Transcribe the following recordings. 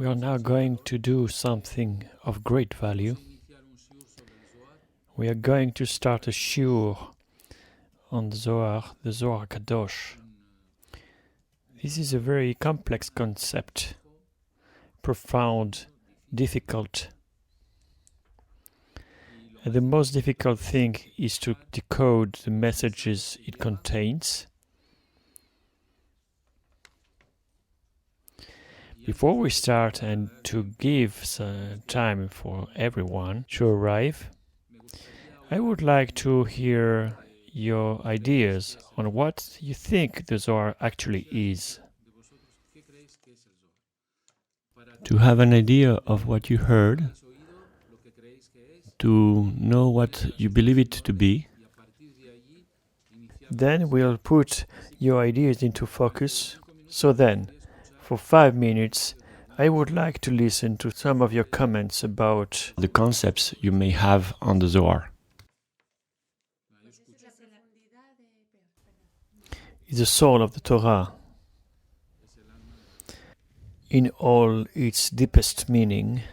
We are now going to do something of great value. We are going to start a shiur on the Zohar Kadosh. This is a very complex concept, profound, difficult. And the most difficult thing is to decode the messages it contains. Before we start, and to give some time for everyone to arrive, I would like to hear your ideas on what you think the Zohar actually is. To have an idea of what you heard, to know what you believe it to be, then we'll put your ideas into focus. So then, for 5 minutes, I would like to listen to some of your comments about the concepts you may have on the Zohar. It's the soul of the Torah, in all its deepest meaning,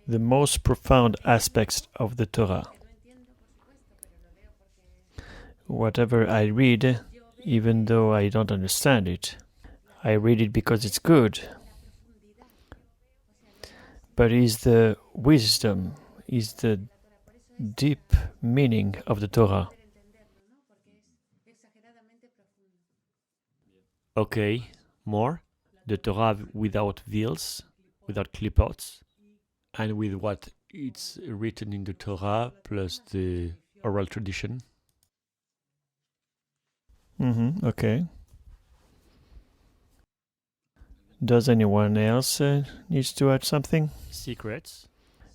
the most profound aspects of the Torah. Whatever I read, even though I don't understand it, I read it because it's good. But is the wisdom, is the deep meaning of the Torah. Okay, more? The Torah without veils, without clipots, and with what it's written in the Torah plus the oral tradition. Okay. Does anyone else needs to add something? Secrets.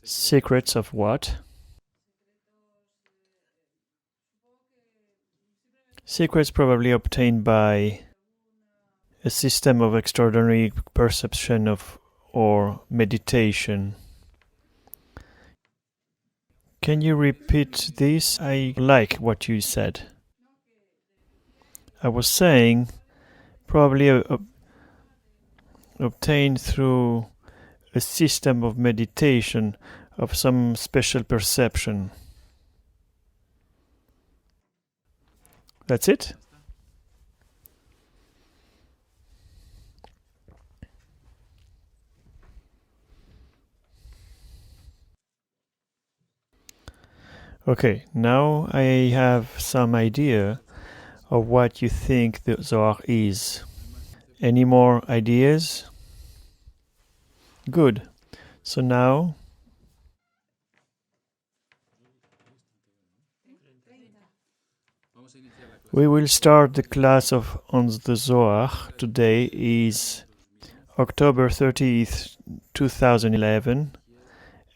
Secrets of what? Secrets probably obtained by a system of extraordinary perception of or meditation. Can you repeat this? I like what you said. I was saying probably obtained through a system of meditation of some special perception. That's it? Okay, now I have some idea of what you think the Zohar is. Any more ideas? Good. So now we will start the class on the Zohar. Today is October 30th, 2011,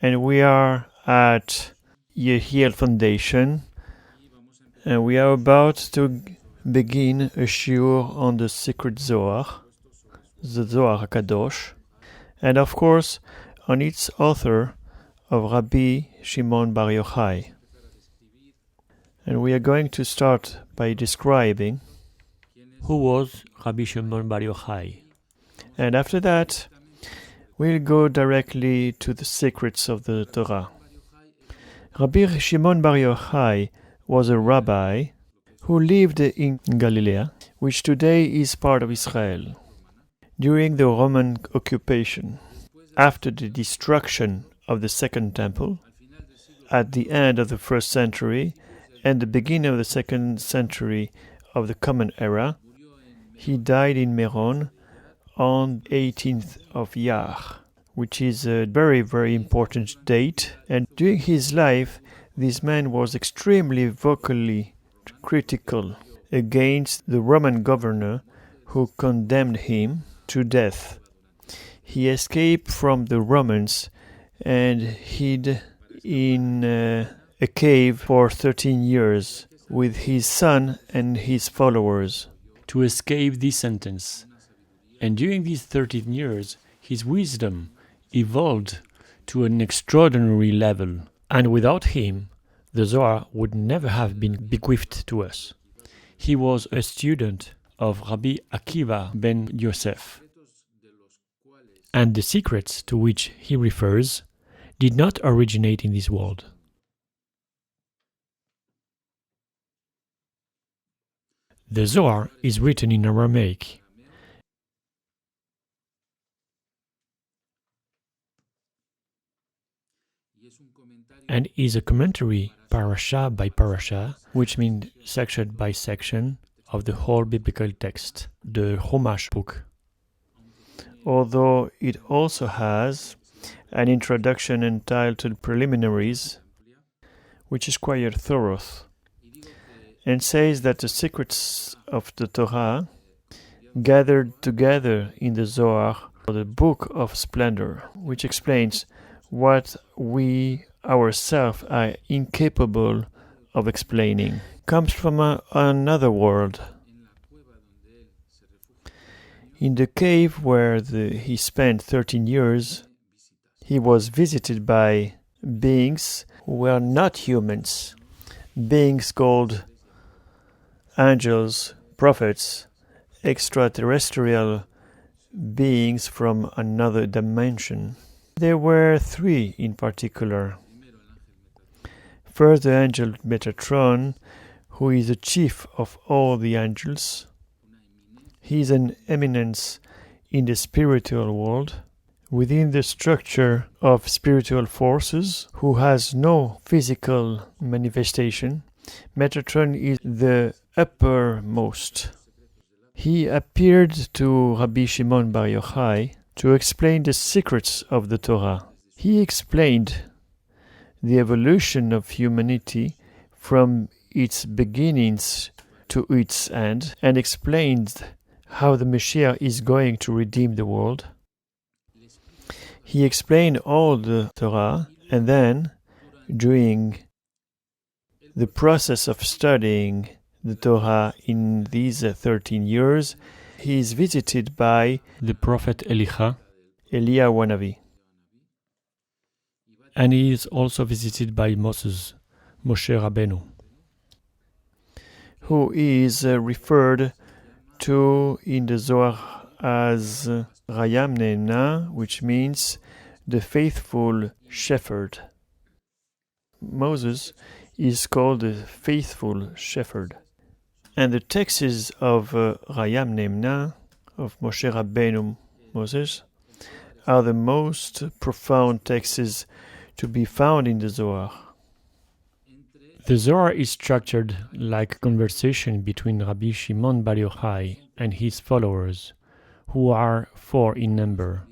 and we are at Yehiel Foundation, and we are about to begin a shiur on the sacred Zohar, the Zohar Kadosh, and of course on its author of Rabbi Shimon Bar Yochai. And we are going to start by describing who was Rabbi Shimon Bar Yochai. And after that, we'll go directly to the secrets of the Torah. Rabbi Shimon Bar Yochai was a rabbi who lived in Galilee, which today is part of Israel. During the Roman occupation, after the destruction of the Second Temple, at the end of the first century and the beginning of the second century of the Common Era, he died in Meron on 18th of Iyar, which is a very, very important date. And during his life, this man was extremely vocally critical against the Roman governor who condemned him to death. He escaped from the Romans and hid in a cave for 13 years with his son and his followers to escape this sentence. And during these 13 years, his wisdom evolved to an extraordinary level, and without him, the Zohar would never have been bequeathed to us. He was a student of Rabbi Akiva ben Yosef, And the secrets to which he refers did not originate in this world. The Zohar is written in Aramaic. And is a commentary, parasha by parasha, which means section by section, of the whole biblical text, the Chumash book. Although it also has an introduction entitled Preliminaries, which is quite thorough, and says that the secrets of the Torah gathered together in the Zohar, the Book of Splendor, which explains what we ourselves are incapable of explaining, comes from another world. In the cave where he spent 13 years, he was visited by beings who were not humans, beings called angels, prophets, extraterrestrial beings from another dimension. There were three in particular. First, the angel Metatron, who is the chief of all the angels. He is an eminence in the spiritual world, within the structure of spiritual forces, who has no physical manifestation. Metatron is the uppermost. He appeared to Rabbi Shimon Bar Yochai to explain the secrets of the Torah. He explained the evolution of humanity from its beginnings to its end, and explained how the Mashiach is going to redeem the world. He explained all the Torah, and then, during the process of studying the Torah in these 13 years, he is visited by the prophet Eliyahu, Eliyahu, and he is also visited by Moses, Moshe Rabbeinu, who is referred to in the Zohar as Rayam Ne'emna, which means the faithful shepherd. Moses is called the faithful shepherd. And the texts of Rayam Ne'emna, of Moshe Rabbeinu Moses, are the most profound texts to be found in the Zohar. The Zohar is structured like a conversation between Rabbi Shimon Bar Yochai and his followers, who are 4 in number.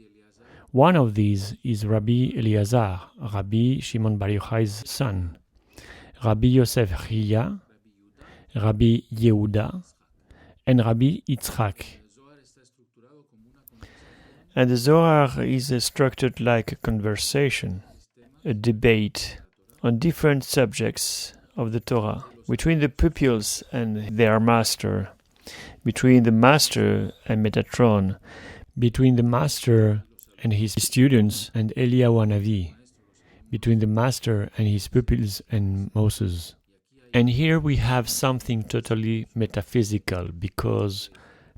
One of these is Rabbi Eliezer, Rabbi Shimon Bar Yochai's son, Rabbi Yosef Chiya, Rabbi Yehuda, and Rabbi Yitzchak. And the Zohar is structured like a conversation, a debate on different subjects of the Torah, between the pupils and their master, between the master and Metatron, between the master and his students and Eliyahu Hanavi, between the master and his pupils and Moses. And here we have something totally metaphysical, because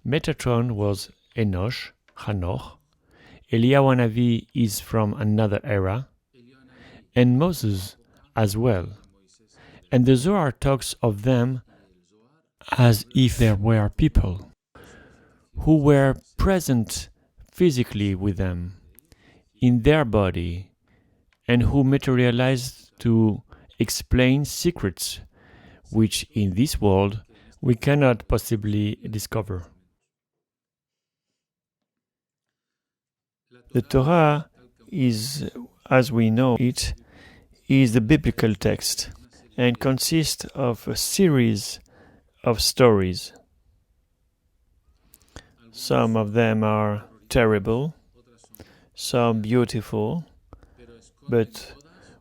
Metatron was Enosh, Hanoch, Eliyahu Hanavi is from another era, and Moses as well. And the Zohar talks of them as if there were people who were present physically with them, in their body, and who materialized to explain secrets which in this world we cannot possibly discover. The Torah is, as we know it, is the biblical text and consists of a series of stories. Some of them are terrible, some beautiful, but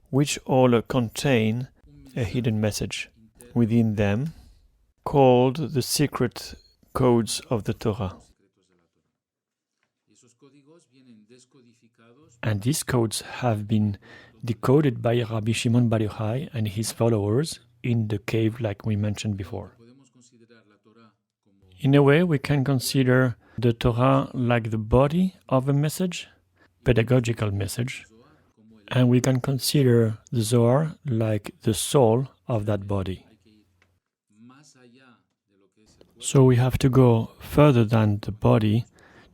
which all contain a hidden message within them, called the secret codes of the Torah. And these codes have been decoded by Rabbi Shimon Bar Yochai and his followers in the cave, like we mentioned before. In a way, we can consider the Torah like the body of a message, pedagogical message, and we can consider the Zohar like the soul of that body. So we have to go further than the body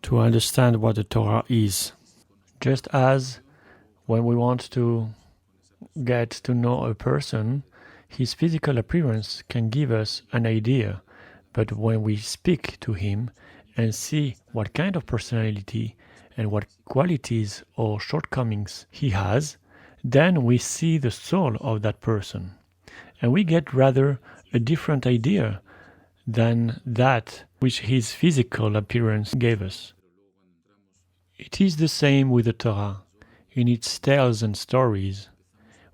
to understand what the Torah is. Just as when we want to get to know a person, his physical appearance can give us an idea, but when we speak to him and see what kind of personality and what qualities or shortcomings he has, then we see the soul of that person. And we get rather a different idea than that which his physical appearance gave us. It is the same with the Torah. In its tales and stories,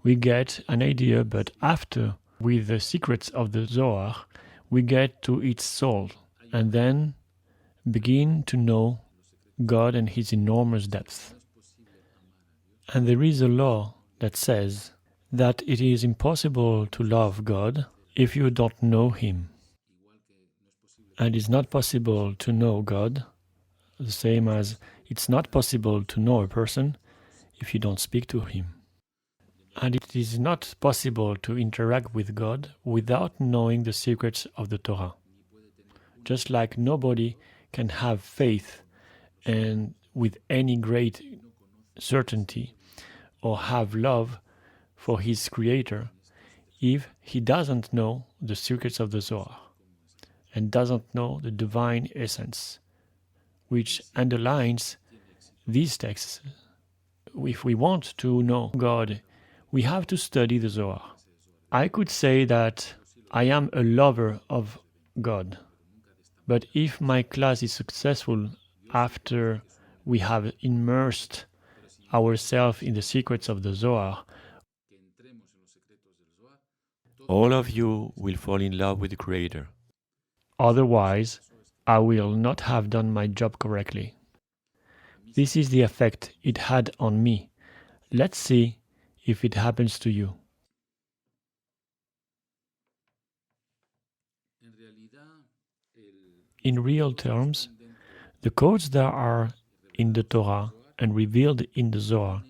we get an idea, but after, with the secrets of the Zohar, we get to its soul, and then begin to know God and His enormous depth. And there is a law that says that it is impossible to love God if you don't know Him. And it's not possible to know God, the same as it's not possible to know a person if you don't speak to him. And it is not possible to interact with God without knowing the secrets of the Torah. Just like nobody can have faith and with any great certainty or have love for his Creator if he doesn't know the secrets of the Zohar and doesn't know the divine essence, which underlines these texts. If we want to know God, we have to study the Zohar. I could say that I am a lover of God, but if my class is successful after we have immersed ourselves in the secrets of the Zohar, all of you will fall in love with the Creator. Otherwise, I will not have done my job correctly. This is the effect it had on me. Let's see if it happens to you. In real terms, the codes that are in the Torah and revealed in the Zohar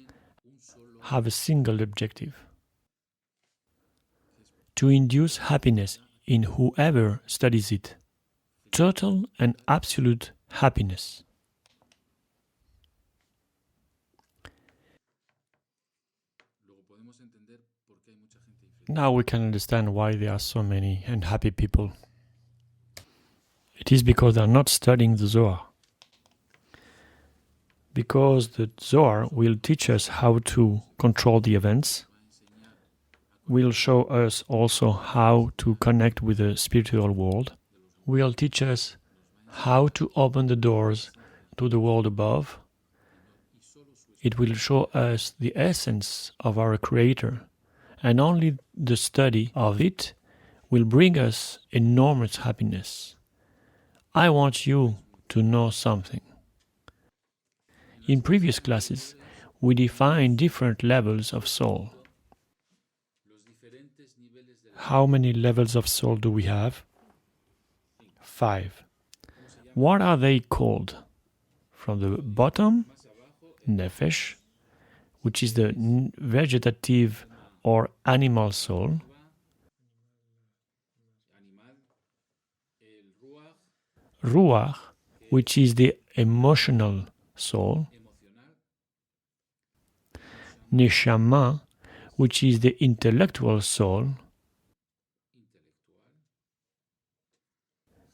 have a single objective: to induce happiness in whoever studies it. Total and absolute happiness. Now we can understand why there are so many unhappy people. It is because they are not studying the Zohar. Because the Zohar will teach us how to control the events, will show us also how to connect with the spiritual world, will teach us how to open the doors to the world above. It will show us the essence of our Creator, and only the study of it will bring us enormous happiness. I want you to know something. In previous classes, we defined different levels of soul. How many levels of soul do we have? 5. What are they called? From the bottom, Nefesh, which is the vegetative or animal soul. Ruach, which is the emotional soul. Neshama, which is the intellectual soul.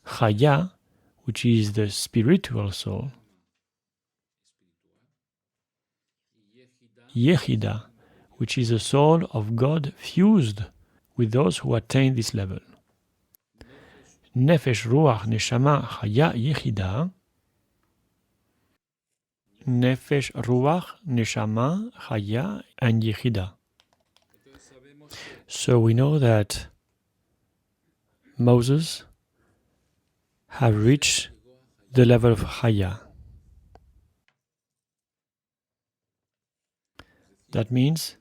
Chaya, which is the spiritual soul. Yechida, which is the soul of God fused with those who attain this level. Nefesh, Ruach, Neshama, Chaya, Yechida. Nefesh, Ruach, Neshama, Chaya, and Yechida. So we know that Moses have reached the level of Chaya. That means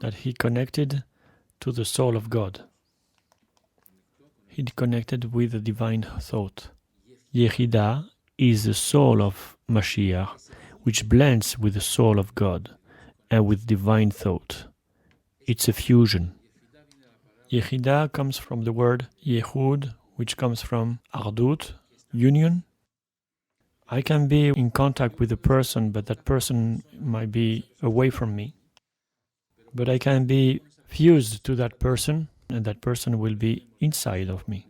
that he connected to the soul of God. He connected with the divine thought. Yechida is the soul of Mashiach, which blends with the soul of God and with divine thought. It's a fusion. Yechida comes from the word Yehud, which comes from Ardut, union. I can be in contact with a person, but that person might be away from me. But I can be fused to that person, and that person will be inside of me.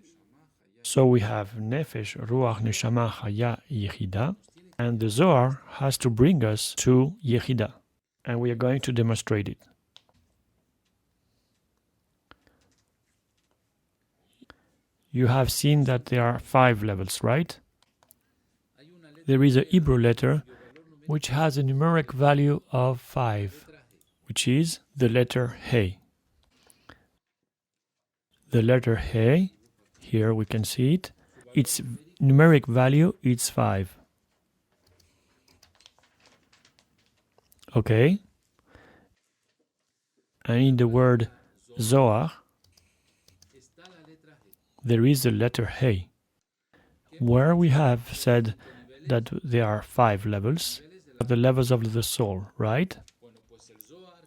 So we have Nefesh, Ruach, Neshama, Chaya, Yechida, and the Zohar has to bring us to Yechida, and we are going to demonstrate it. You have seen that there are 5 levels, right? There is a Hebrew letter which has a numeric value of 5, which is the letter He. The letter He, here we can see it, its numeric value is 5. Okay? And in the word Zohar, there is the letter He, where we have said that there are 5 levels, the levels of the soul, right?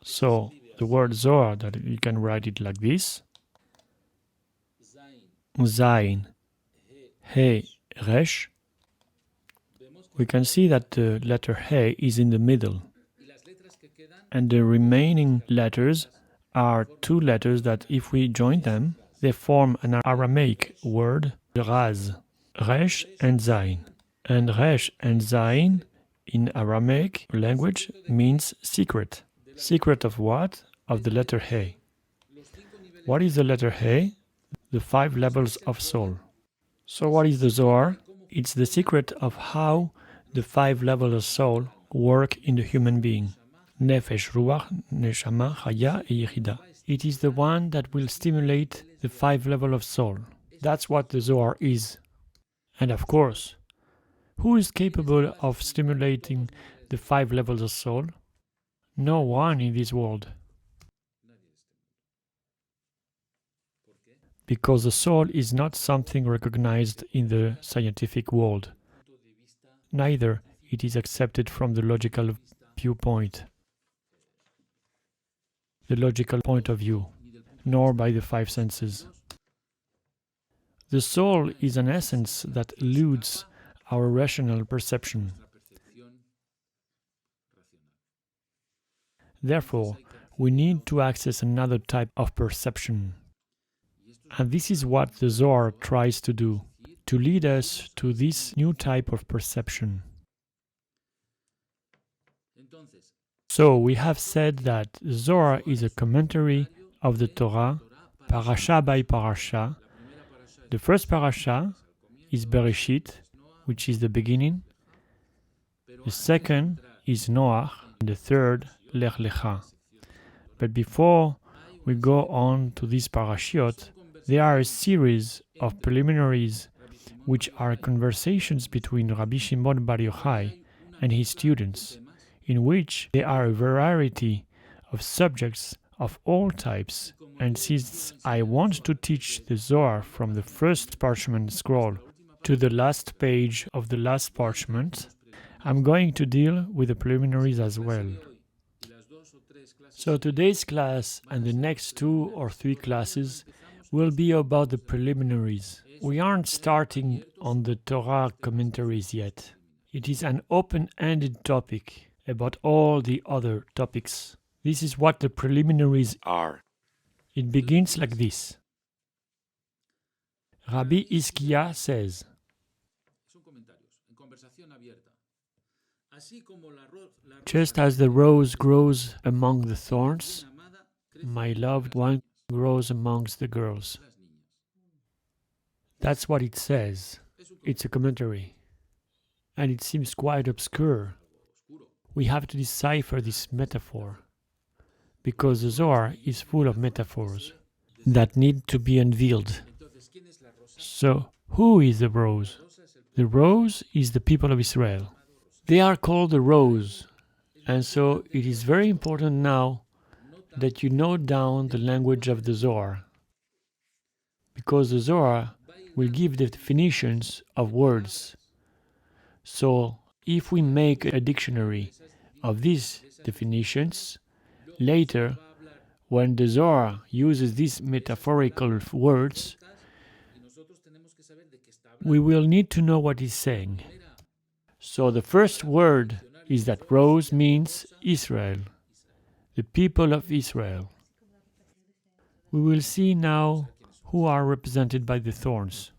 So the word Zohar, that you can write it like this: Zayin, He, Resh. We can see that the letter He is in the middle, and the remaining letters are 2 letters that, if we join them, they form an Aramaic word, Raz, Resh and Zayin. And Resh and Zayin in Aramaic language means secret. Secret of what? Of the letter He. What is the letter He? The 5 levels of soul. So what is the Zohar? It's the secret of how the 5 levels of soul work in the human being. Nefesh, Ruach, Neshama, Chaya, and Yechida. It is the one that will stimulate the 5 levels of soul. That's what the Zohar is. And of course, who is capable of stimulating the 5 levels of soul? No one in this world. Because the soul is not something recognized in the scientific world. Neither it is accepted from the logical viewpoint, the logical point of view, nor by the 5 senses. The soul is an essence that eludes our rational perception. Therefore, we need to access another type of perception. And this is what the Zohar tries to do, to lead us to this new type of perception. So we have said that the Zohar is a commentary of the Torah, parasha by parasha. The first parasha is Bereshit, which is the beginning. The second is Noach, and the third, Lech Lecha. But before we go on to these parashiot, there are a series of preliminaries which are conversations between Rabbi Shimon Bar Yochai and his students, in which there are a variety of subjects of all types. And since I want to teach the Zohar from the first parchment scroll to the last page of the last parchment, I'm going to deal with the preliminaries as well. So today's class and the next 2 or 3 classes will be about the preliminaries. We aren't starting on the Torah commentaries yet. It is an open-ended topic about all the other topics. This is what the preliminaries are. It begins like this. Rabbi Iskia says, just as the rose grows among the thorns, my loved one grows amongst the girls. That's what it says. It's a commentary. And it seems quite obscure. We have to decipher this metaphor, because the Zohar is full of metaphors that need to be unveiled. So, who is the rose? The rose is the people of Israel. They are called the rose, and so it is very important now that you note down the language of the Zohar, because the Zohar will give the definitions of words. So, If we make a dictionary of these definitions, later, when the Zohar uses these metaphorical words, we will need to know what he's saying. So the first word is that rose means Israel, the people of Israel. We will see now who are represented by the thorns.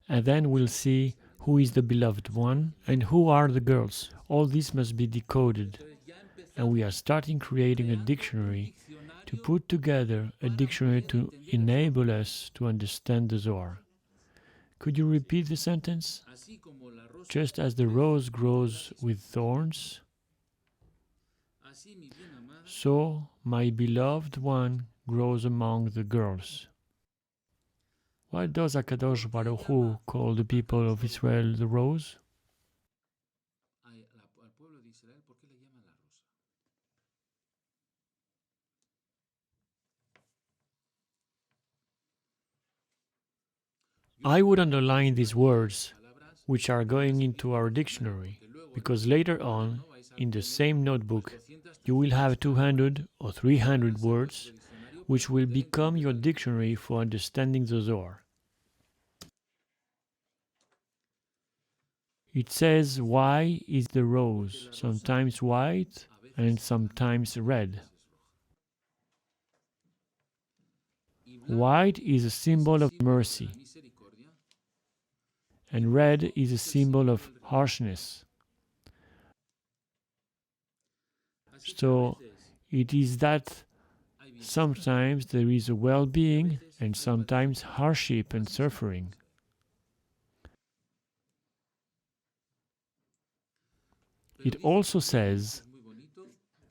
And then we'll see who is the beloved one and who are the girls. All this must be decoded. And we are starting creating a dictionary to put together a dictionary to enable us to understand the Zohar. Could you repeat the sentence? Just as the rose grows with thorns, so my beloved one grows among the girls. Why does HaKadosh Baruch Hu call the people of Israel the rose? I would underline these words, which are going into our dictionary, because later on, in the same notebook, you will have 200 or 300 words, which will become your dictionary for understanding the Zohar. It says, why is the rose sometimes white and sometimes red? White is a symbol of mercy, and red is a symbol of harshness. So it is that sometimes there is a well-being and sometimes hardship and suffering. It also says,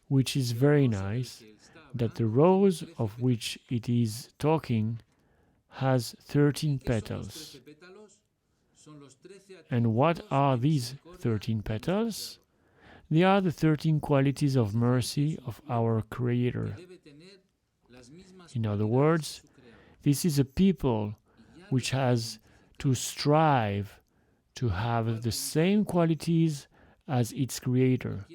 which is very nice, that the rose of which it is talking has 13 petals. And what are these 13 petals? They are the 13 qualities of mercy of our Creator. In other words, this is a people which has to strive to have the same qualities as its Creator.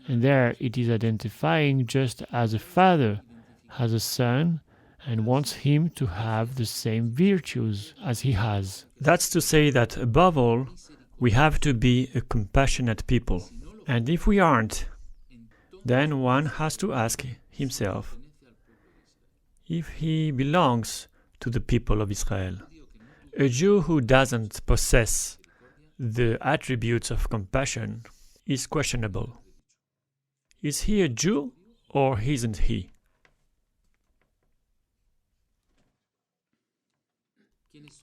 And there it is identifying just as a father has a son and wants him to have the same virtues as he has. That's to say that above all, we have to be a compassionate people. And if we aren't, then one has to ask himself if he belongs to the people of Israel. A Jew who doesn't possess the attributes of compassion is questionable. Is he a Jew or isn't he?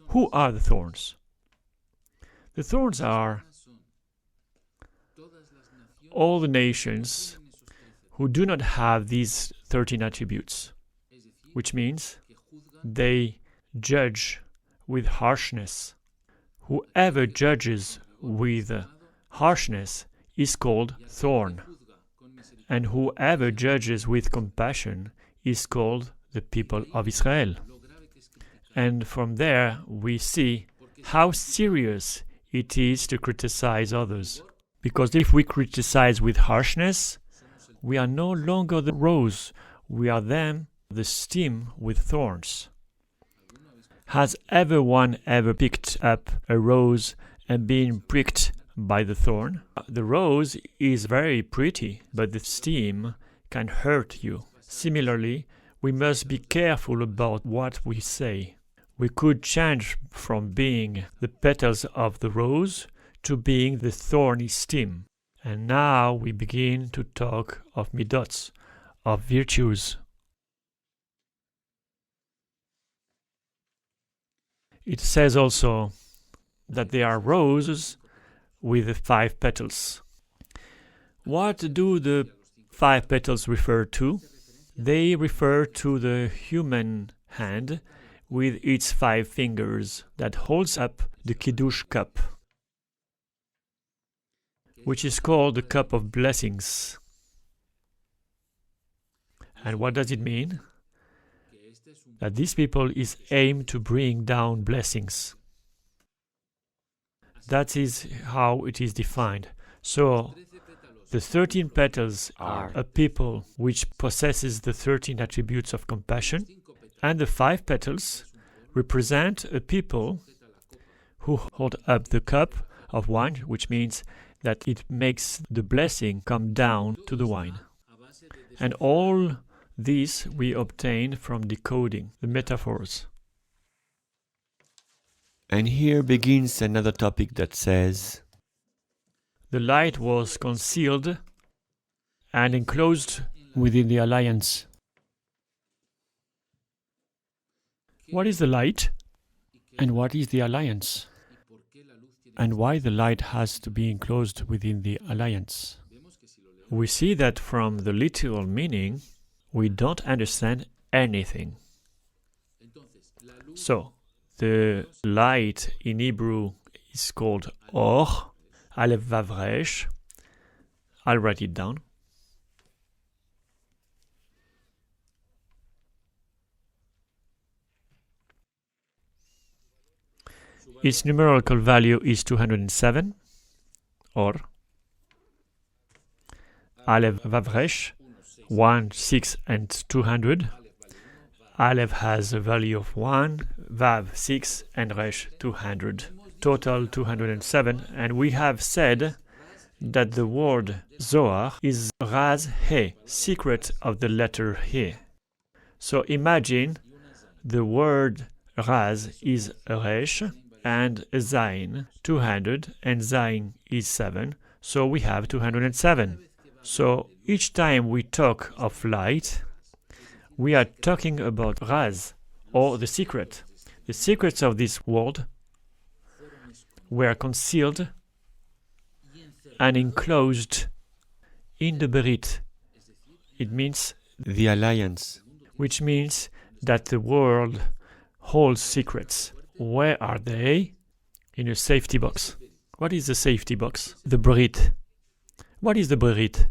Who are the thorns? The thorns are all the nations who do not have these 13 attributes, which means they judge with harshness. Whoever judges with harshness is called thorn, and whoever judges with compassion is called the people of Israel. And from there we see how serious it is to criticize others. Because if we criticize with harshness, we are no longer the rose, we are then the stem with thorns. Has everyone ever picked up a rose and been pricked by the thorn? The rose is very pretty, but the stem can hurt you. Similarly, we must be careful about what we say. We could change from being the petals of the rose to being the thorny stem. And now we begin to talk of midots, of virtues. It says also that they are roses with 5 petals. What do the 5 petals refer to? They refer to the human hand with its 5 fingers that holds up the Kiddush cup, which is called the cup of blessings. And what does it mean? That these people is aimed to bring down blessings. That is how it is defined. So the 13 petals are a people which possesses the 13 attributes of compassion, and the 5 petals represent a people who hold up the cup of wine, which means that it makes the blessing come down to the wine. And all this we obtain from decoding the metaphors. And here begins another topic that says, the light was concealed and enclosed within the alliance. What is the light? And what is the alliance? And why the light has to be enclosed within the alliance? We see that from the literal meaning, we don't understand anything. So, the light in Hebrew is called Or, Aleph Vav Resh. I'll write it down. Its numerical value is 207, or Aleph Vav Resh, 1, 6, and 200. Aleph has a value of 1, Vav 6, and Resh 200. Total 207, and we have said that the word Zohar is Raz He, secret of the letter He. So imagine the word Raz is Resh and Zayin, 200, and Zayin is 7, so we have 207. So each time we talk of light, we are talking about Raz, or the secret. The secrets of this world were concealed and enclosed in the Berit. It means the alliance, which means that the world holds secrets. Where are they? In a safety box. What is the safety box? The Berit. What is the Berit?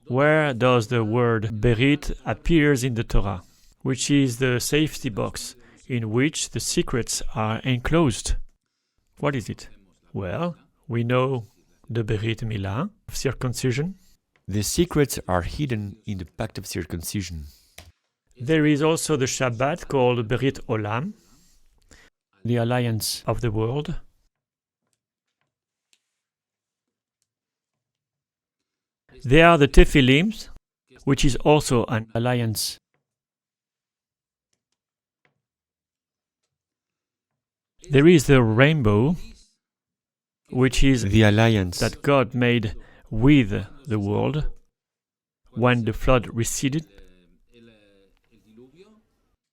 Where does the word Berit appears in the Torah? Which is the safety box in which the secrets are enclosed. What is it? Well, we know the Berit Milah, circumcision. The secrets are hidden in the pact of circumcision. There is also the Shabbat called Berit Olam, the alliance of the world. There are the Tefillim, which is also an alliance. There is the rainbow, which is the alliance that God made with the world when the flood receded,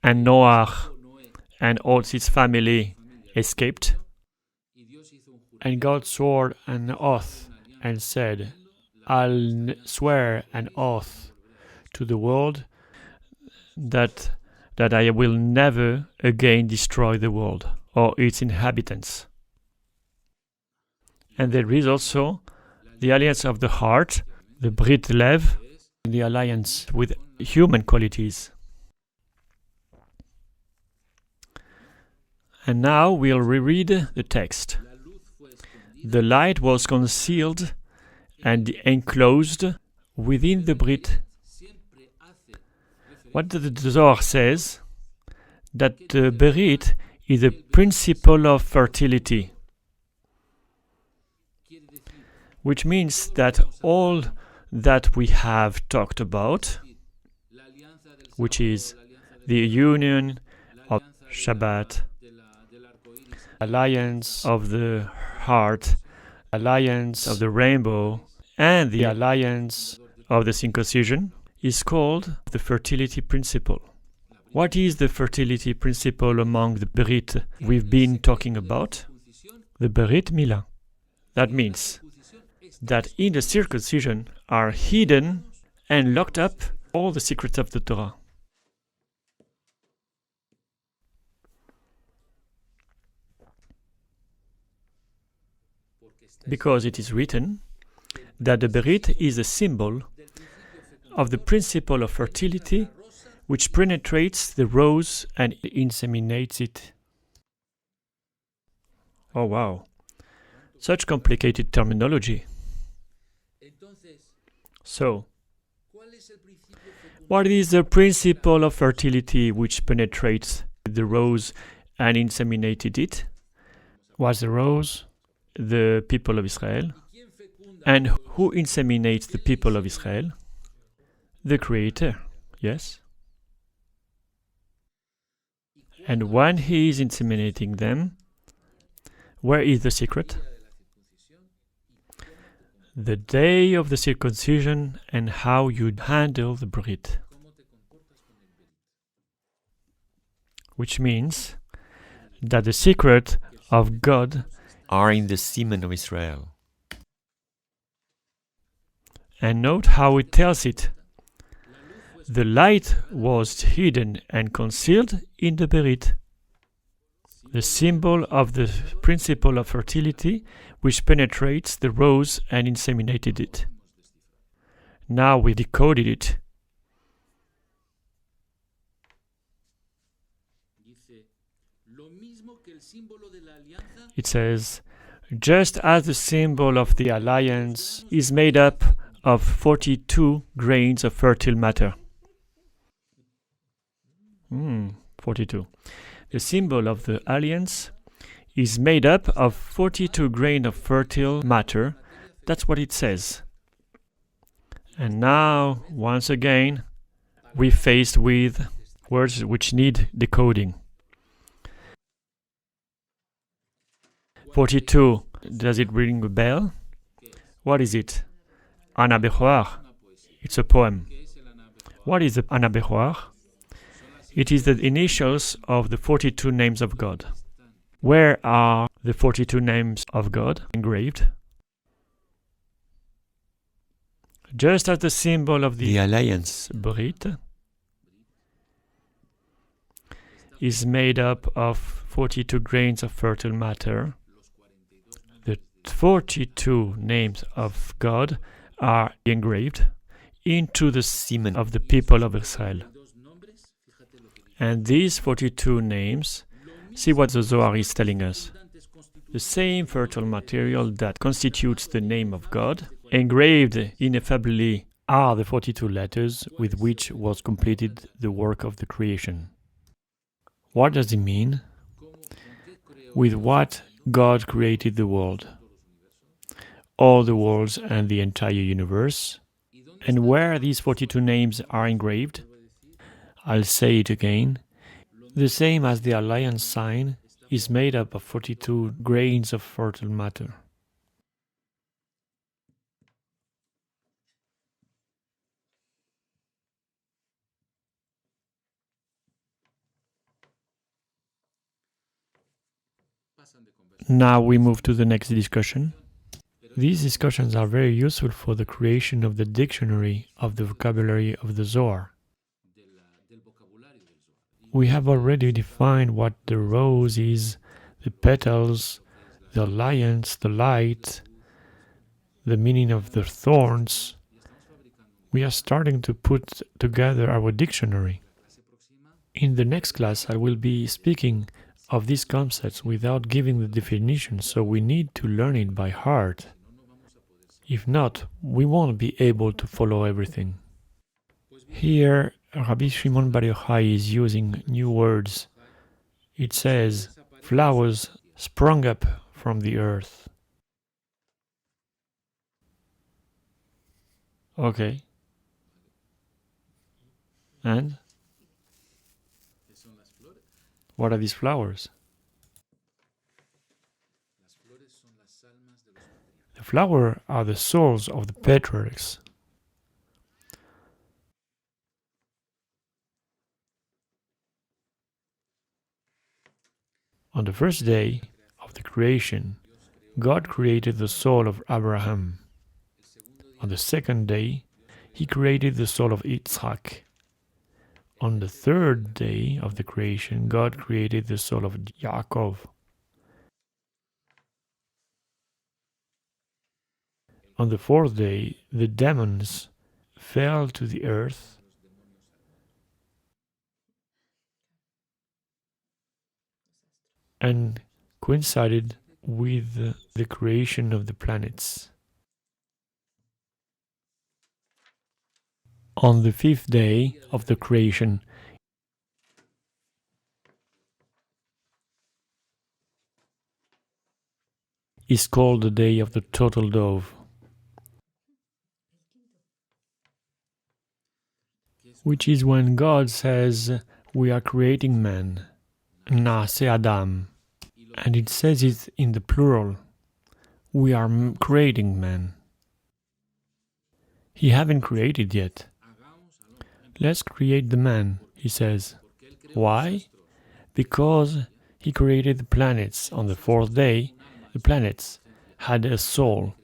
and Noah and all his family escaped. And God swore an oath and said, I'll swear an oath to the world that I will never again destroy the world or its inhabitants. And there is also the alliance of the heart, the Brit Lev, the alliance with human qualities. And now we'll reread the text. The light was concealed and enclosed within the Brit. What the Zohar says? That the Berit is a principle of fertility, which means that all that we have talked about, which is the union of Shabbat, alliance of the heart, alliance of the rainbow, and the alliance of the circumcision, is called the fertility principle. What is the fertility principle among the Berit we've been talking about? The Berit Milah. That means that in the circumcision are hidden and locked up all the secrets of the Torah. Because it is written that the Berit is a symbol of the principle of fertility which penetrates the rose and inseminates it. Oh wow. Such complicated terminology. So, what is the principle of fertility which penetrates the rose and inseminated it? Was the rose the people of Israel? And who inseminates the people of Israel? The Creator, yes. And when He is inseminating them, where is the secret? The day of the circumcision and how you handle the Brit. Which means that the secret of God are in the semen of Israel. And note how it tells it. The light was hidden and concealed in the Berit, the symbol of the principle of fertility which penetrates the rose and inseminated it. Now we decoded it. It says, just as the symbol of the alliance is made up of 42 grains of fertile matter. 42. The symbol of the alliance is made up of 42 grains of fertile matter. That's what it says. And now, once again, we're faced with words which need decoding. 42. Does it ring a bell? What is it? Ana Bechoar. It's a poem. What is the Ana Bechoar? It is the initials of the 42 names of God. Where are the 42 names of God engraved? Just as the symbol of the alliance, Brit, is made up of 42 grains of fertile matter, the 42 names of God are engraved into the semen of the people of Israel. And these 42 names, see what the Zohar is telling us. The same fertile material that constitutes the name of God, engraved ineffably, are the 42 letters with which was completed the work of the creation. What does it mean? With what God created the world, all the worlds and the entire universe, and where these 42 names are engraved? I'll say it again. The same as the alliance sign is made up of 42 grains of fertile matter. Now we move to the next discussion. These discussions are very useful for the creation of the dictionary of the vocabulary of the Zohar. We have already defined what the rose is, the petals, the alliance, the light, the meaning of the thorns. We are starting to put together our dictionary. In the next class, I will be speaking of these concepts without giving the definition, so we need to learn it by heart. If not, we won't be able to follow everything. Here, Rabbi Shimon Bar Yochai is using new words. It says, flowers sprung up from the earth. Okay. And? What are these flowers? The flowers are the souls of the patriarchs. On the first day of the creation, God created the soul of Abraham. On the second day, He created the soul of Yitzhak. On the third day of the creation, God created the soul of Yaakov. On the fourth day, the demons fell to the earth and coincided with the creation of the planets. On the fifth day of the creation is called the day of the total dove, which is when God says we are creating man, Na'aseh Adam, and it says it in the plural. We are creating man. He haven't created yet. Let's create the man, he says. Why? Because he created the planets on the fourth day. The planets had a soul,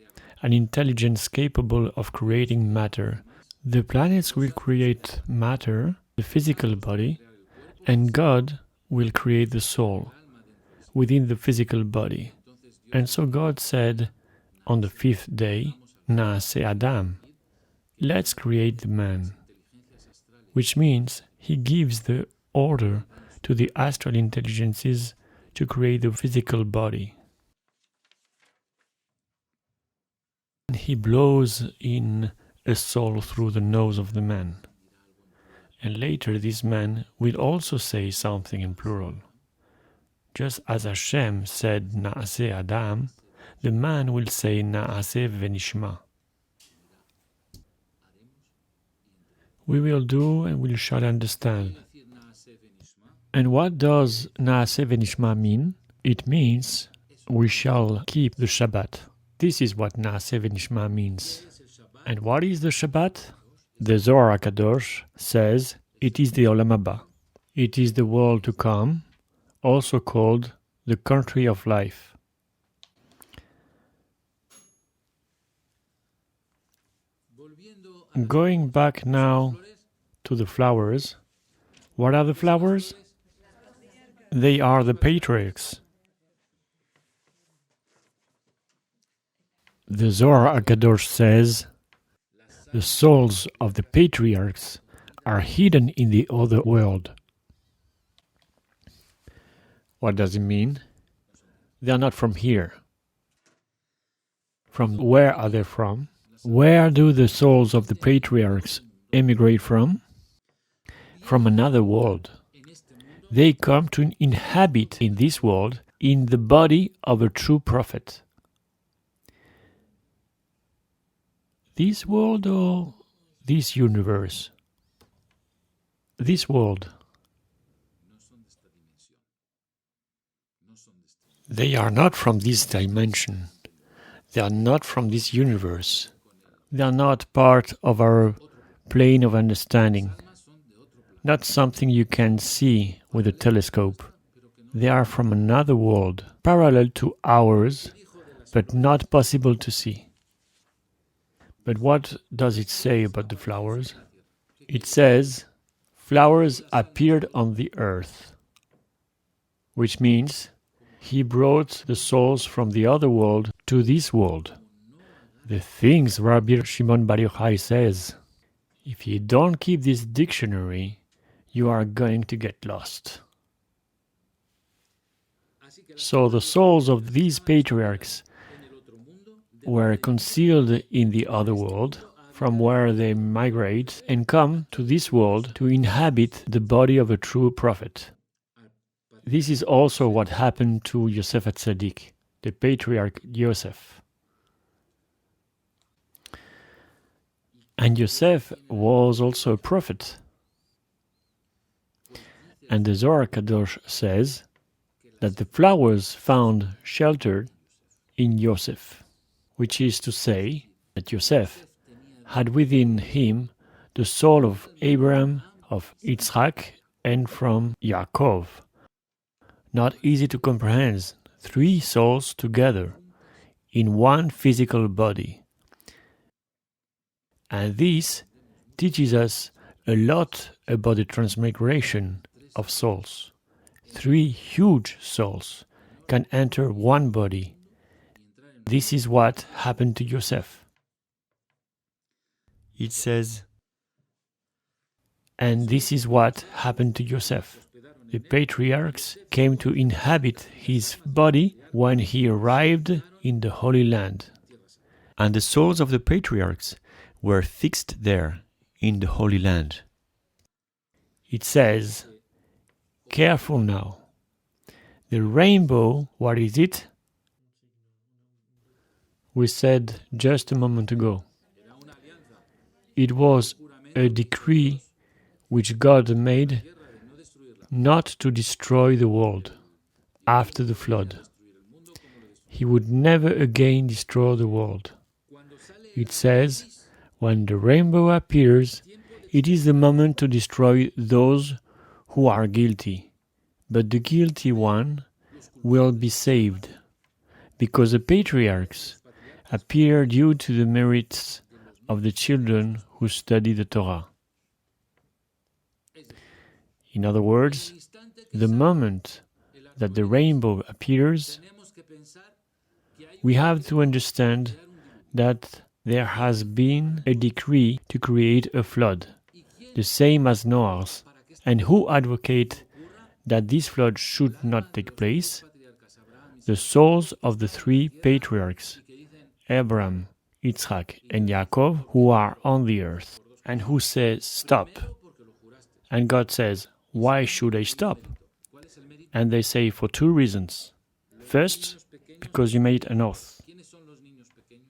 an intelligence capable of creating matter. The planets will create matter, the physical body, and God will create the soul within the physical body. And so God said on the fifth day, Na'aseh Adam, let's create the man, which means he gives the order to the astral intelligences to create the physical body. He blows in a soul through the nose of the man. And later this man will also say something in plural. Just as Hashem said Na'aseh Adam, the man will say Na'aseh Venishma. We will do and we shall understand. And what does Na'aseh Venishma mean? It means we shall keep the Shabbat. This is what Na'aseh Venishma means. And what is the Shabbat? The Zohar HaKadosh says it is the Olam Haba. It is the world to come, also called the country of life. Going back now to the flowers, what are the flowers? They are the patriarchs. The Zohar HaKadosh says the souls of the patriarchs are hidden in the other world. What does it mean? They are not from here. From where are they from? Where do the souls of the patriarchs emigrate from? From another world. They come to inhabit in this world in the body of a true prophet. This world or this universe? This world. They are not from this dimension. They are not from this universe. They are not part of our plane of understanding. Not something you can see with a telescope. They are from another world, parallel to ours, but not possible to see. But what does it say about the flowers? It says, flowers appeared on the earth, which means he brought the souls from the other world to this world. The things Rabbi Shimon Bar Yochai says, if you don't keep this dictionary, you are going to get lost. So the souls of these patriarchs were concealed in the other world, from where they migrate and come to this world to inhabit the body of a true prophet. This is also what happened to Yosef HaTzadik, the patriarch Yosef. And Yosef was also a prophet. And the Zohar Kadosh says that the flowers found shelter in Yosef, which is to say that Yosef had within him the soul of Abraham, of Yitzhak, and from Yaakov. Not easy to comprehend, 3 souls together in one physical body. And this teaches us a lot about the transmigration of souls. 3 huge souls can enter one body. This is what happened to Yosef. It says, and this is what happened to Yosef. The patriarchs came to inhabit his body when he arrived in the Holy Land. And the souls of the patriarchs were fixed there in the Holy Land. It says, careful now. The rainbow, what is it? We said just a moment ago. It was a decree which God made not to destroy the world after the flood. He would never again destroy the world. It says, when the rainbow appears, it is the moment to destroy those who are guilty. But the guilty one will be saved, because the patriarchs appear due to the merits of the children who study the Torah. In other words, the moment that the rainbow appears, we have to understand that there has been a decree to create a flood, the same as Noah's, and who advocate that this flood should not take place? The souls of the three patriarchs, Abraham, Yitzhak, and Yaakov, who are on the earth, and who say, stop. And God says, why should I stop? And they say, for two reasons. First, because you made an oath.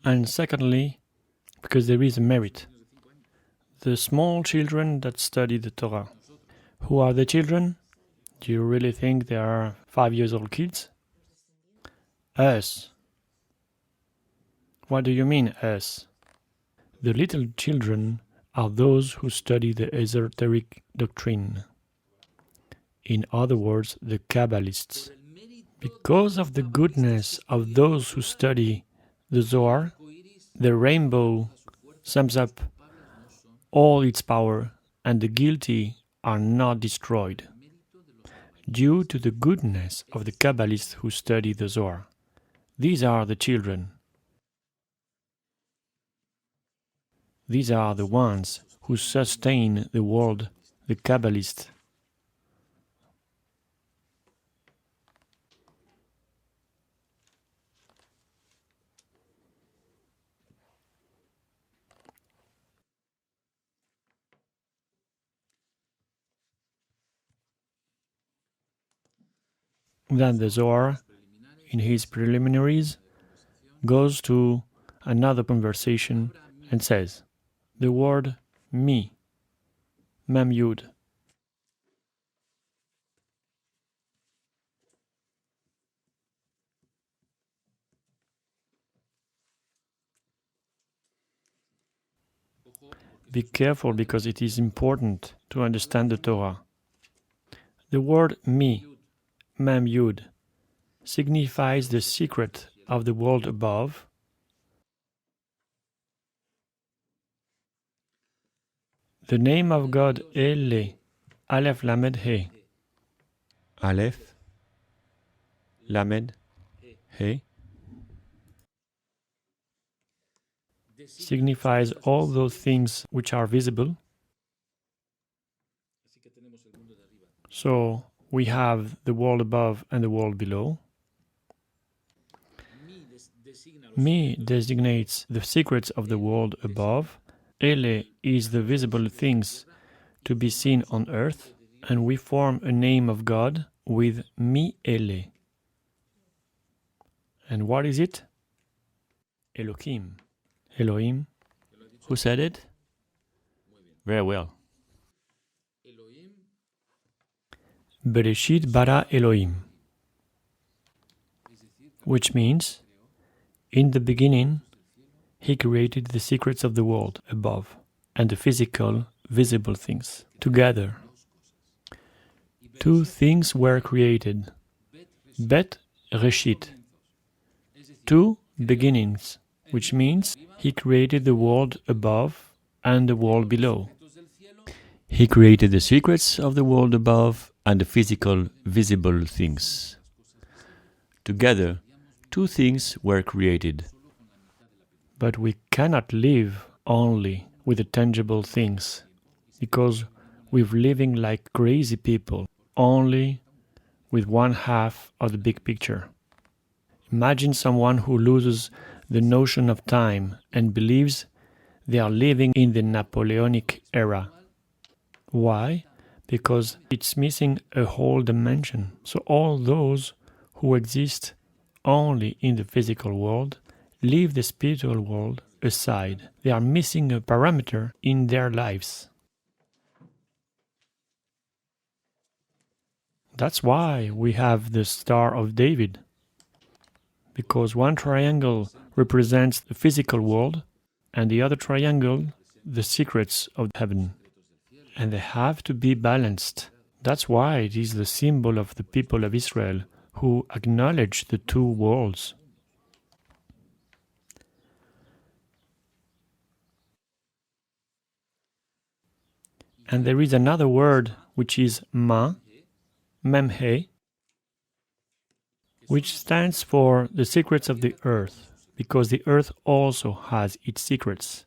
And secondly, because there is a merit. The small children that study the Torah. Who are the children? Do you really think they are 5-year-old kids? Us. What do you mean, us? The little children are those who study the esoteric doctrine. In other words, the Kabbalists. Because of the goodness of those who study the Zohar, the rainbow sums up all its power, and the guilty are not destroyed. Due to the goodness of the Kabbalists who study the Zohar. These are the children. These are the ones who sustain the world, the Kabbalists. Then the Zohar, in his Preliminaries, goes to another conversation and says, the word me, mem yud. Be careful because it is important to understand the Torah. The word me, mem yud, signifies the secret of the world above. The name of God Ele, Aleph Lamed He. Aleph, Lamed, He, signifies all those things which are visible. So we have the world above and the world below. Me designates the secrets of the world above. Ele is the visible things to be seen on earth, and we form a name of God with Mi Ele. And what is it? Elohim. Elohim. Who said it? very well. Bereshit bara Elohim. Which means, in the beginning, He created the secrets of the world above and the physical, visible things together. Two things were created. Bet Reshit. Two beginnings, which means He created the world above and the world below. He created the secrets of the world above and the physical, visible things. Together, two things were created. But we cannot live only with the tangible things, because we're living like crazy people. only with one half of the big picture. Imagine someone who loses the notion of time and believes they are living in the Napoleonic era. Why? Because it's missing a whole dimension. So all those who exist only in the physical world leave the spiritual world aside. They are missing a parameter in their lives. That's why we have the Star of David. Because one triangle represents the physical world and the other triangle the secrets of heaven. And they have to be balanced. That's why it is the symbol of the people of Israel who acknowledge the two worlds. And there is another word which is ma, memhe, which stands for the secrets of the earth, because the earth also has its secrets.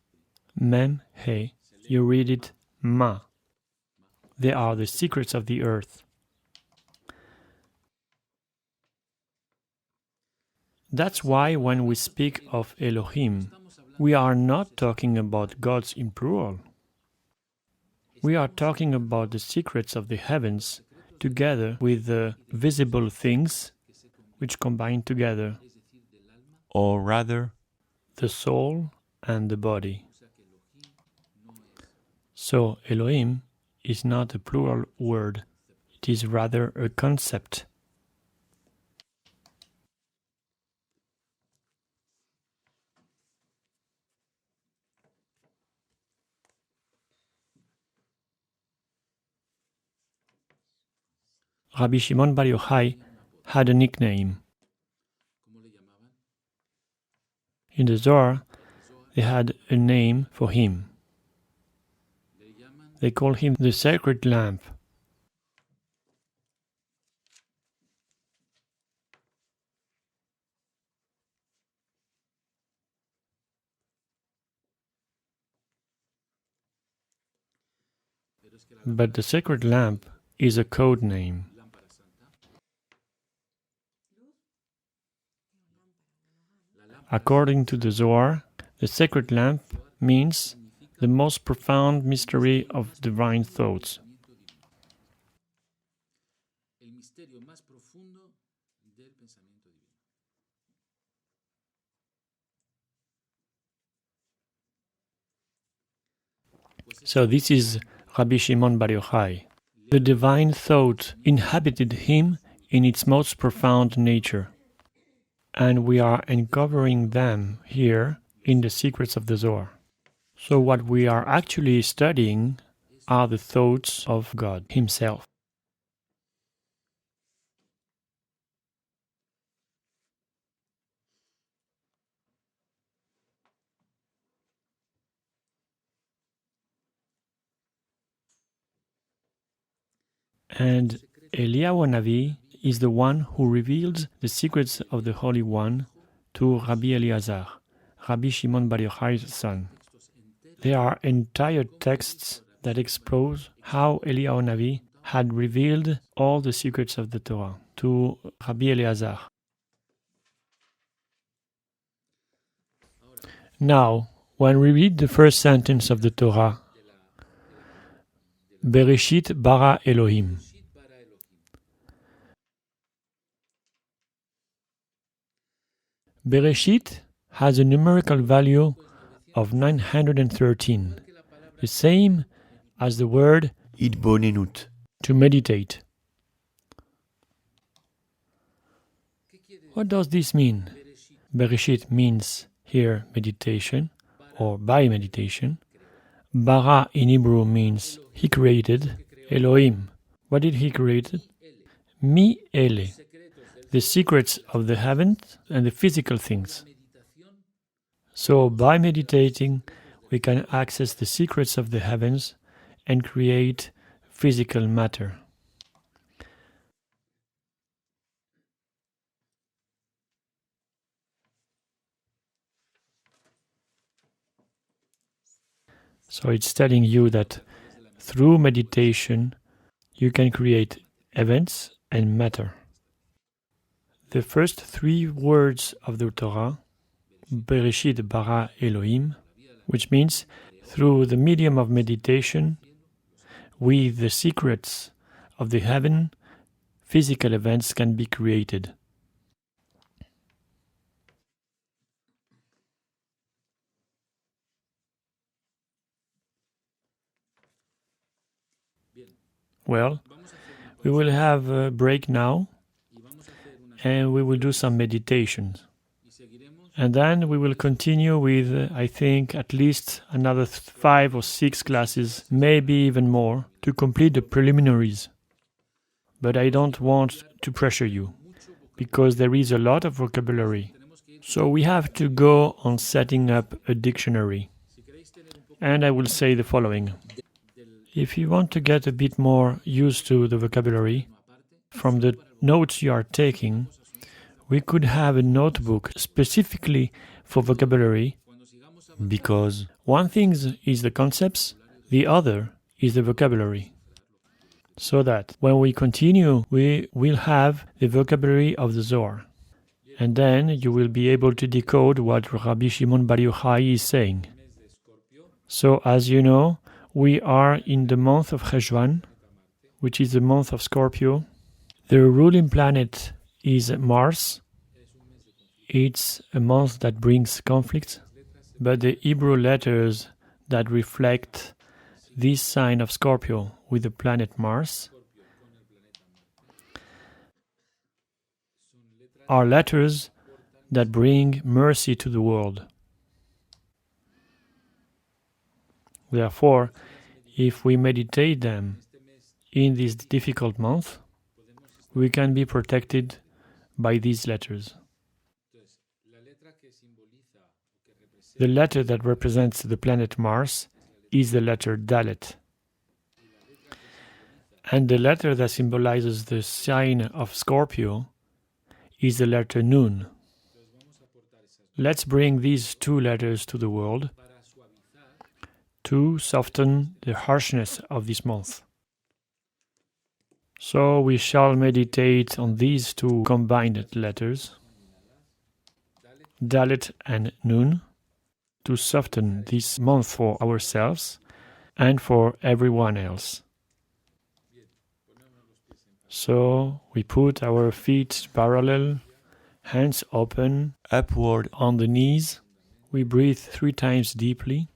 Memhe, you read it ma. They are the secrets of the earth. That's why when we speak of Elohim, we are not talking about gods in plural. We are talking about the secrets of the heavens together with the visible things which combine together, or rather, the soul and the body. So Elohim is not a plural word, it is rather a concept. Rabbi Shimon Bar Yochai had a nickname. In the Zohar, they had a name for him. They call him the sacred lamp. But the sacred lamp is a code name. According to the Zohar, the sacred lamp means the most profound mystery of divine thoughts. So this is Rabbi Shimon Bar Yochai. The divine thought inhabited him in its most profound nature. And we are uncovering them here in the secrets of the Zohar. So what we are actually studying are the thoughts of God Himself. And Eliyahu Navi is the one who reveals the secrets of the Holy One to Rabbi Eliezer, Rabbi Shimon Bar Yochai's son. There are entire texts that expose how Eliyahu Navi had revealed all the secrets of the Torah to Rabbi Eliezer. Now, when we read the first sentence of the Torah, Bereshit bara Elohim, Bereshit has a numerical value of 913, the same as the word Idbonenut, to meditate. What does this mean? Bereshit means here meditation, or by meditation. Bara in Hebrew means He created. Elohim, what did He create? Mi ele, the secrets of the heavens and the physical things. So by meditating, we can access the secrets of the heavens and create physical matter. So it's telling you that through meditation, you can create events, and matter. The first 3 words of the Torah, Bereshit bara Elohim, which means through the medium of meditation, with the secrets of the heaven, physical events can be created. Well, we will have a break now, and we will do some meditations. And then we will continue with, I think, at least another 5 or 6 classes, maybe even more, to complete the preliminaries. But I don't want to pressure you, because there is a lot of vocabulary. So we have to go on setting up a dictionary. And I will say the following. If you want to get a bit more used to the vocabulary, from the notes you are taking, we could have a notebook specifically for vocabulary, because one thing is the concepts, the other is the vocabulary. So that when we continue, we will have the vocabulary of the Zohar. And then you will be able to decode what Rabbi Shimon Bar Yochai is saying. So as you know, we are in the month of Cheshvan, which is the month of Scorpio. The ruling planet is Mars. It's a month that brings conflicts, but the Hebrew letters that reflect this sign of Scorpio with the planet Mars are letters that bring mercy to the world. Therefore, if we meditate them in this difficult month, we can be protected by these letters. The letter that represents the planet Mars is the letter Dalet. And the letter that symbolizes the sign of Scorpio is the letter Nun. Let's bring these 2 letters to the world to soften the harshness of this month. So we shall meditate on these 2 combined letters, Dalet and Nun, to soften this month for ourselves and for everyone else. So we put our feet parallel, hands open, upward on the knees. We breathe 3 times deeply.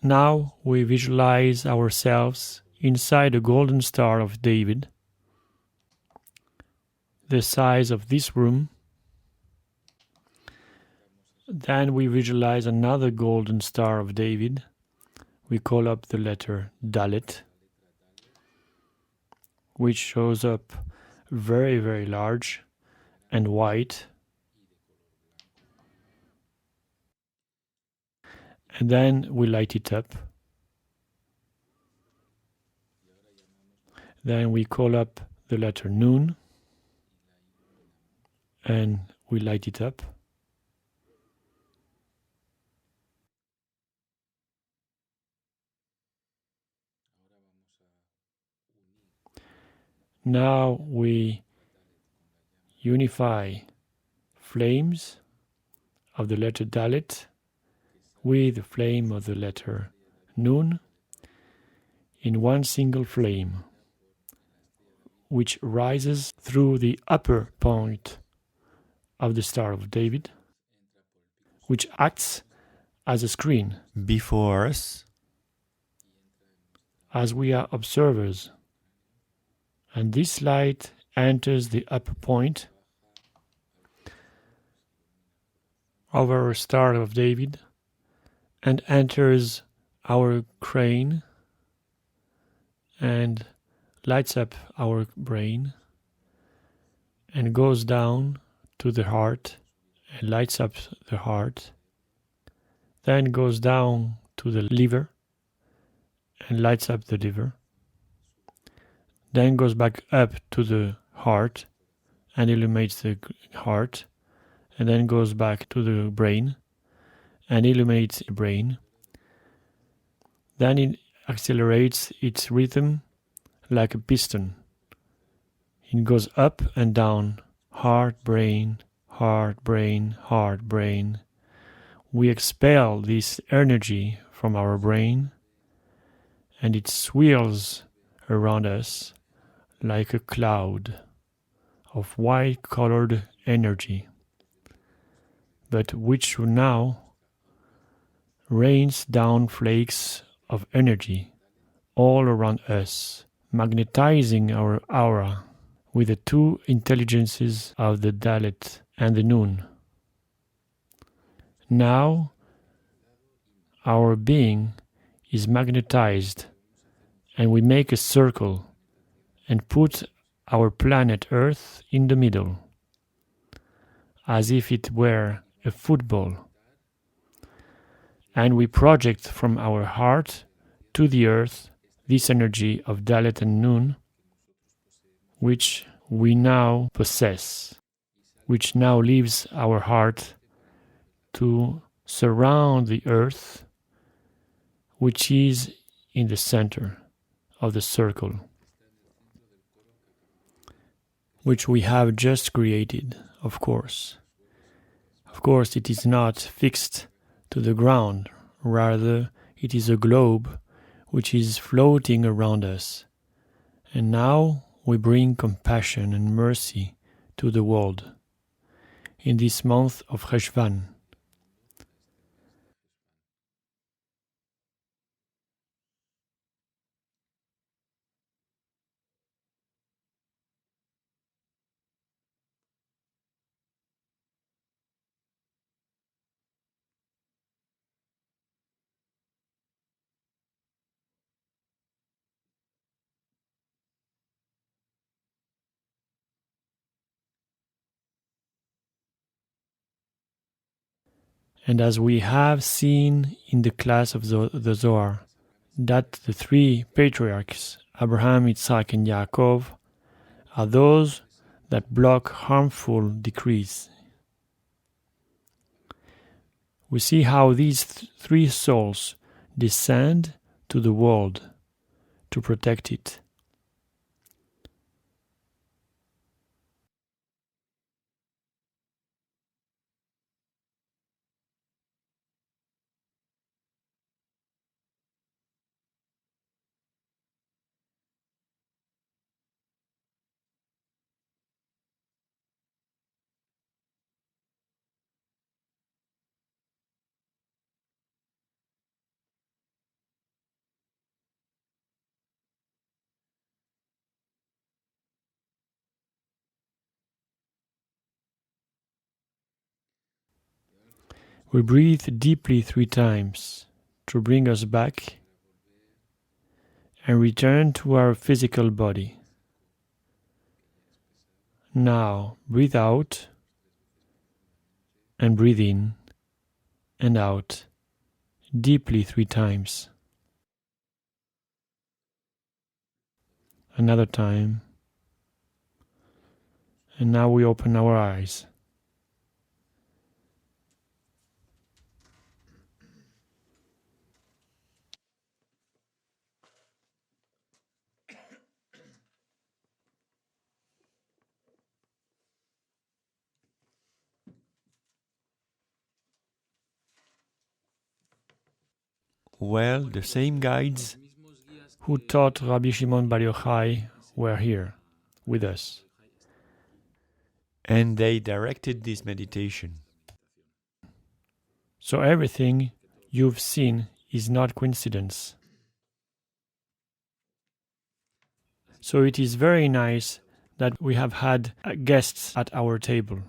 Now we visualize ourselves inside the golden star of David, the size of this room. Then we visualize another golden star of David. We call up the letter Dalet, which shows up very, very large and white. And then we light it up. Then we call up the letter Nun, and we light it up. Now we unify flames of the letter Dalet with the flame of the letter Nun in one single flame, which rises through the upper point of the Star of David, which acts as a screen before us as we are observers. And this light enters the upper point of our Star of David and enters our crane and lights up our brain and goes down to the heart and lights up the heart, then goes down to the liver and lights up the liver, then goes back up to the heart and illuminates the heart, and then goes back to the brain and illuminates the brain. Then it accelerates its rhythm like a piston. It goes up and down, heart, brain, heart, brain, heart, brain. We expel this energy from our brain, and it swirls around us like a cloud of white-colored energy, but which now rains down flakes of energy all around us, magnetizing our aura with the two intelligences of the Dalet and the Nun. Now our being is magnetized, and we make a circle and put our planet Earth in the middle, as if it were a football. And we project from our heart to the earth this energy of Dalet and Nun, which we now possess, which now leaves our heart to surround the earth, which is in the center of the circle, which we have just created, of course. Of course, it is not fixed to the ground, rather it is a globe which is floating around us. And now we bring compassion and mercy to the world in this month of Cheshvan. And as we have seen in the class of the Zohar, that the three patriarchs, Abraham, Isaac, and Yaakov, are those that block harmful decrees. We see how these three souls descend to the world to protect it. We breathe deeply 3 times to bring us back and return to our physical body. Now breathe out and breathe in and out deeply 3 times. Another time. And now we open our eyes. Well, the same guides Who taught Rabbi Shimon Bar Yochai were here with us. and they directed this meditation. So everything you've seen is not coincidence. So it is very nice that we have had guests at our table.